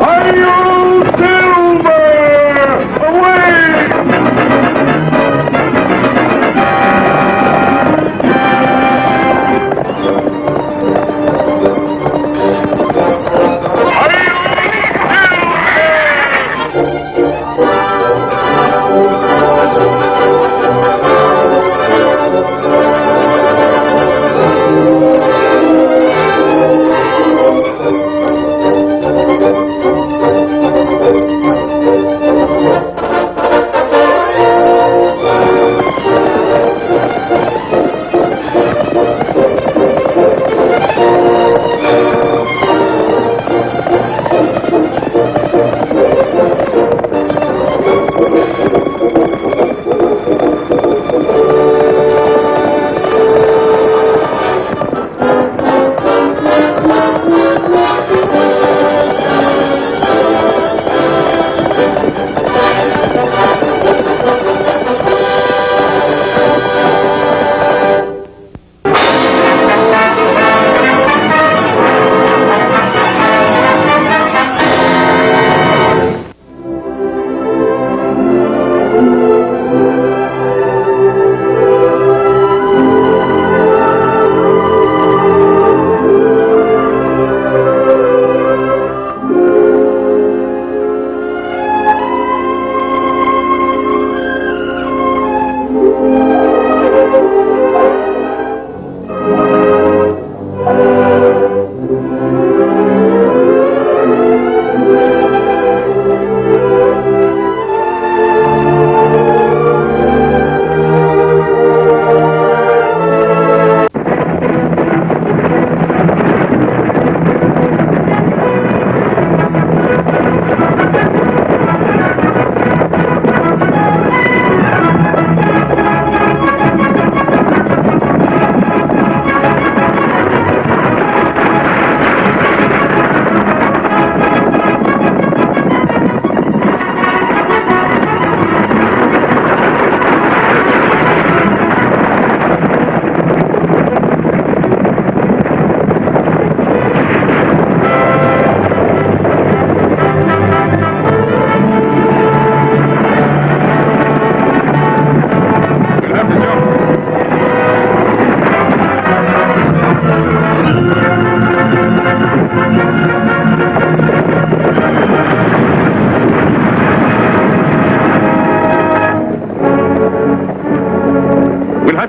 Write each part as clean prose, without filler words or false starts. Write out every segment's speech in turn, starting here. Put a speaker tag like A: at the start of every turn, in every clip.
A: Hi-yo, Silver! Away!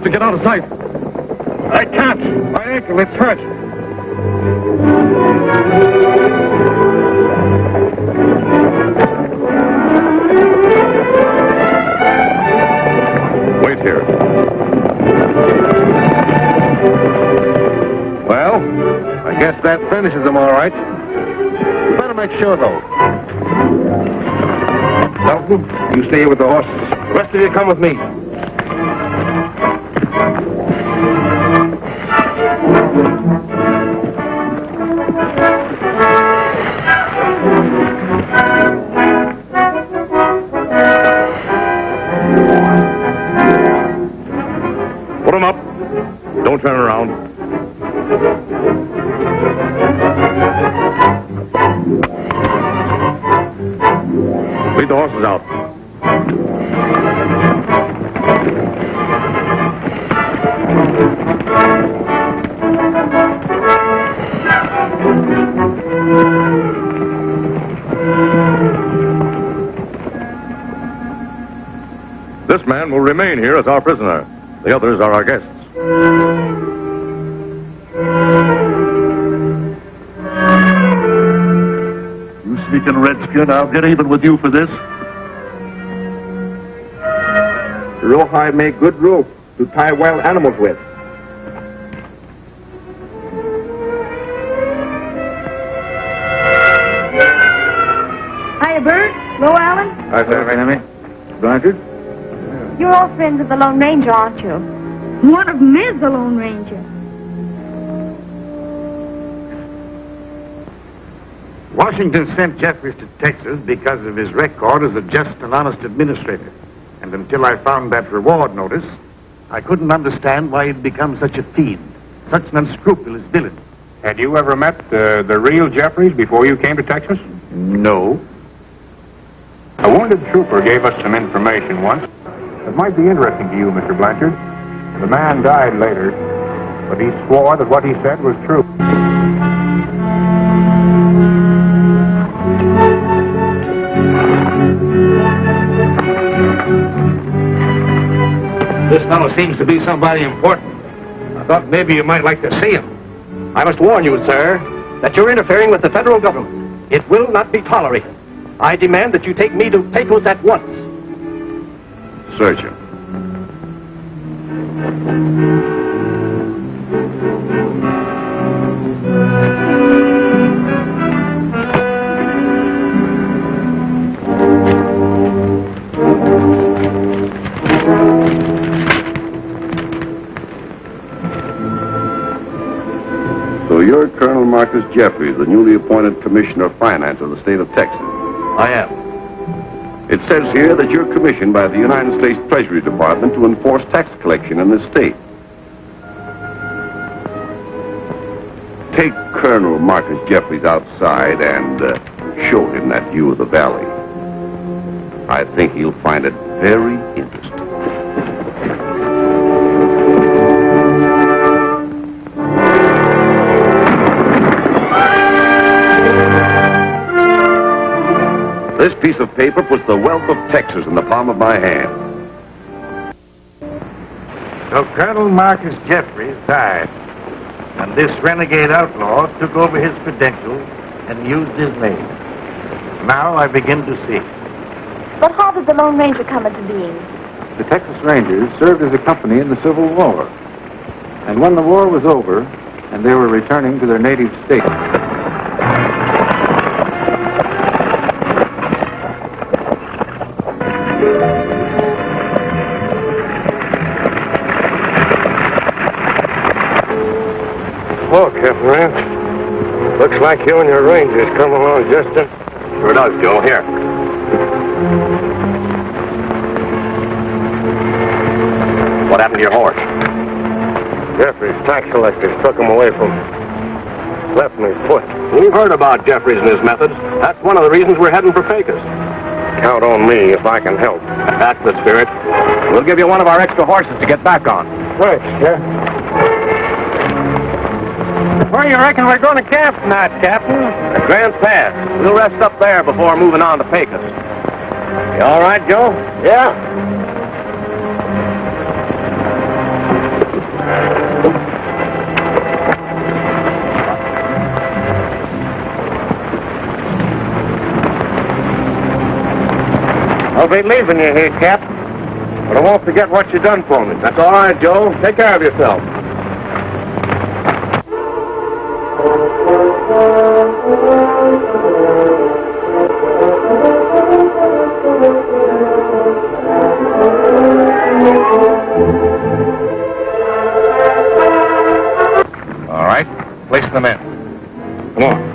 B: have to get out of sight. I can't. My ankle, it's hurt. Wait here. Well, I guess that finishes them all right. You better make sure, though. Dalton, you stay here with the horses. The rest of you come with me. Put them up. Don't turn around. Lead the horses out. This man will remain here as our prisoner. The others are our guests.
C: You sneaking redskin, I'll get even with you for this.
D: Rawhide make good rope to tie wild animals with.
E: Hiya, Bert. Hello, Alan.
B: Hi, sir. Enemy. Blanchard?
E: You're all friends of the Lone Ranger, aren't you? One of them is the Lone Ranger.
F: Washington sent Jeffries to Texas because of his record as a just and honest administrator. And until I found that reward notice, I couldn't understand why he'd become such a fiend, such an unscrupulous villain.
G: Had you ever met the real Jeffries before you came to Texas?
F: No.
B: A wounded trooper gave us some information once. It might be interesting to you, Mr. Blanchard. The man died later, but he swore that what he said was true.
F: This fellow seems to be somebody important. I thought maybe you might like to see him.
G: I must warn you, sir, that you're interfering with the federal government. It will not be tolerated. I demand that you take me to Pecos at once.
F: Search him.
H: So you're Colonel Marcus Jeffries, the newly appointed Commissioner of Finance of the state of Texas.
G: I am.
H: It says here that you're commissioned by the United States Treasury Department to enforce tax collection in this state. Take Colonel Marcus Jeffries outside and show him that view of the valley. I think he'll find it very interesting. This piece of paper puts the wealth of Texas in the palm of my hand.
F: So Colonel Marcus Jeffries died, and this renegade outlaw took over his credentials and used his name. Now I begin to see.
E: But how did the Lone Ranger come into being?
B: The Texas Rangers served as a company in the Civil War. And when the war was over, and they were returning to their native state,
C: Oh, Captain Rance. Looks like you and your Rangers come along just in.
D: Sure does, Joe. Here. What happened to your horse?
C: Jeffrey's tax collectors took him away from left me foot.
D: We've heard about Jeffries and his methods. That's one of the reasons we're heading for Pecos.
C: Count on me if I can help.
D: That's the spirit. We'll give you one of our extra horses to get back on.
C: Thanks, Jeff. Where you reckon we're going to camp tonight, Captain?
D: At Grant's Pass. We'll rest up there before moving on to Pecos.
C: You all right, Joe? Yeah. I'll be leaving you here, Cap. But I won't forget what you done for me.
D: That's all right, Joe. Take care of yourself.
F: All right, place them in.
D: Come on.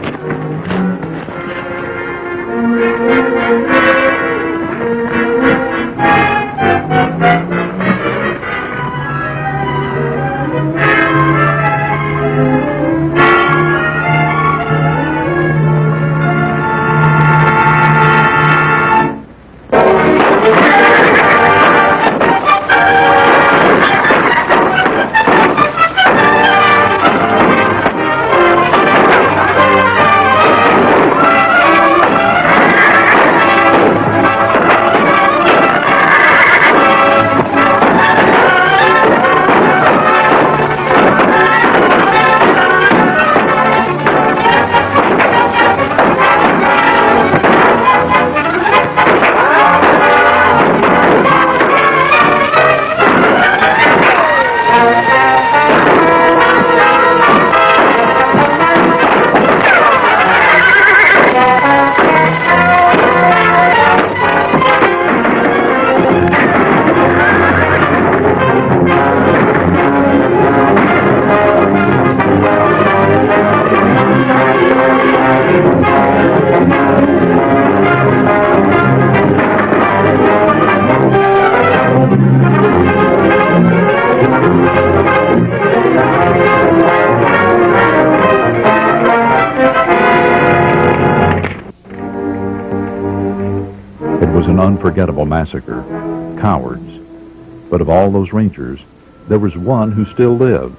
I: was an unforgettable massacre. Cowards. But of all those Rangers, there was one who still lived.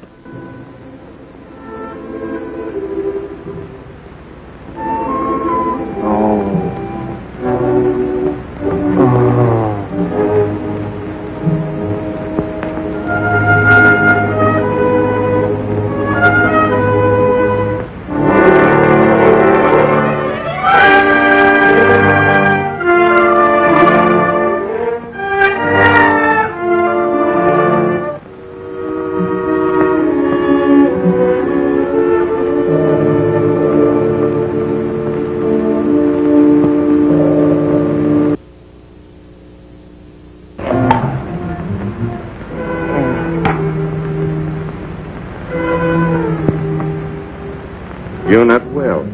H: You're not well.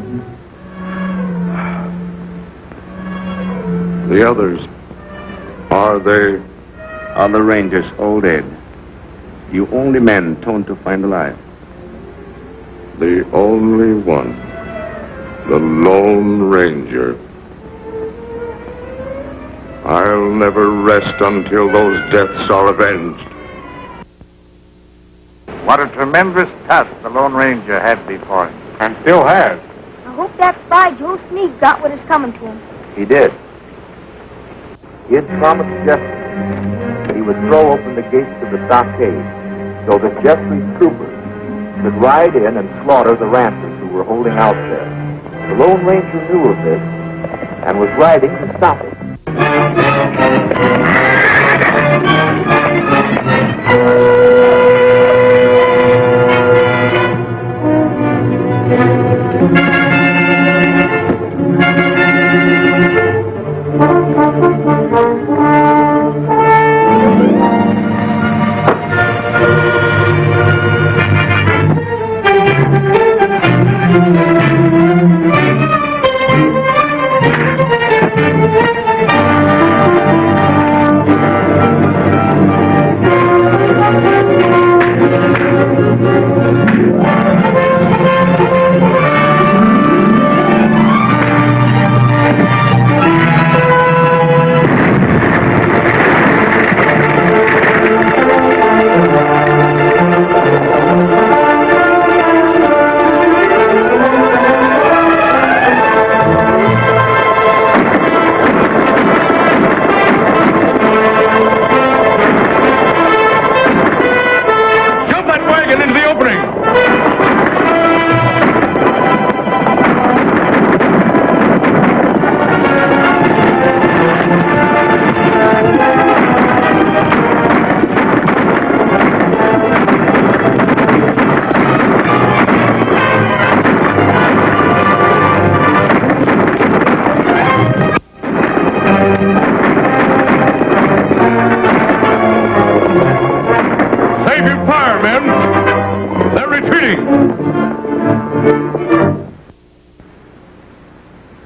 H: The others, are they?
J: Other Rangers all dead. You only men torn to find alive.
H: The only one. The Lone Ranger. I'll never rest until those deaths are avenged.
F: What a tremendous task the Lone Ranger had before him. And still has.
E: I hope that spy Joe Sneak got what is coming to him.
D: He did. He had promised Jeffrey that he would throw open the gates of the stockade so that Jeffrey's troopers could ride in and slaughter the ranchers who were holding out there. The Lone Ranger knew of this and was riding to stop it.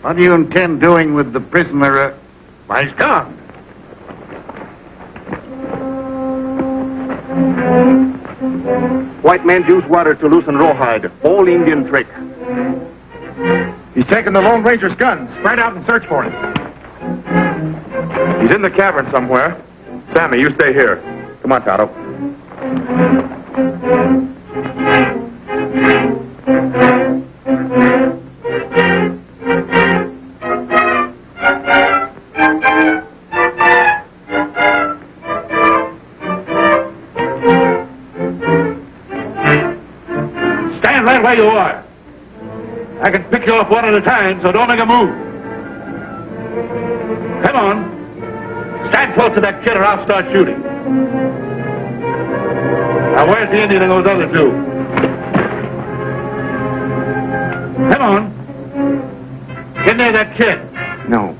F: What do you intend doing with the prisoner? Why, he's gone.
D: White man use water to loosen rawhide. All Indian trick.
B: He's taken the Lone Ranger's gun. Spread out and search for him. He's in the cavern somewhere. Sammy, you stay here. Come on, Tonto.
F: Stand right where you are. I can pick you off one at a time, so don't make a move. Come on. Stand close to that kid or I'll start shooting. Now, where's the Indian and those other two? Come on. Get near that kid.
J: No.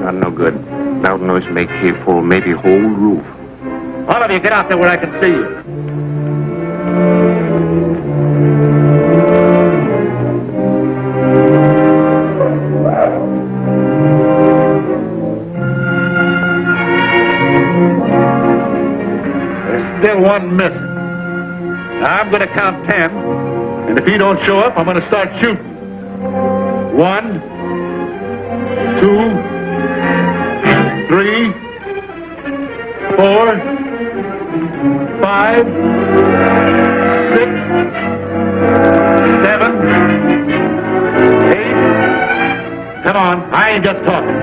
J: Not no good. Loud noise make cave full, maybe whole roof.
F: All of you, get out there where I can see you. Still one missing. Now, I'm going to count 10, and if he don't show up, I'm going to start shooting. 1, 2, 5, 6, 7, 8. Come on, I ain't just talking.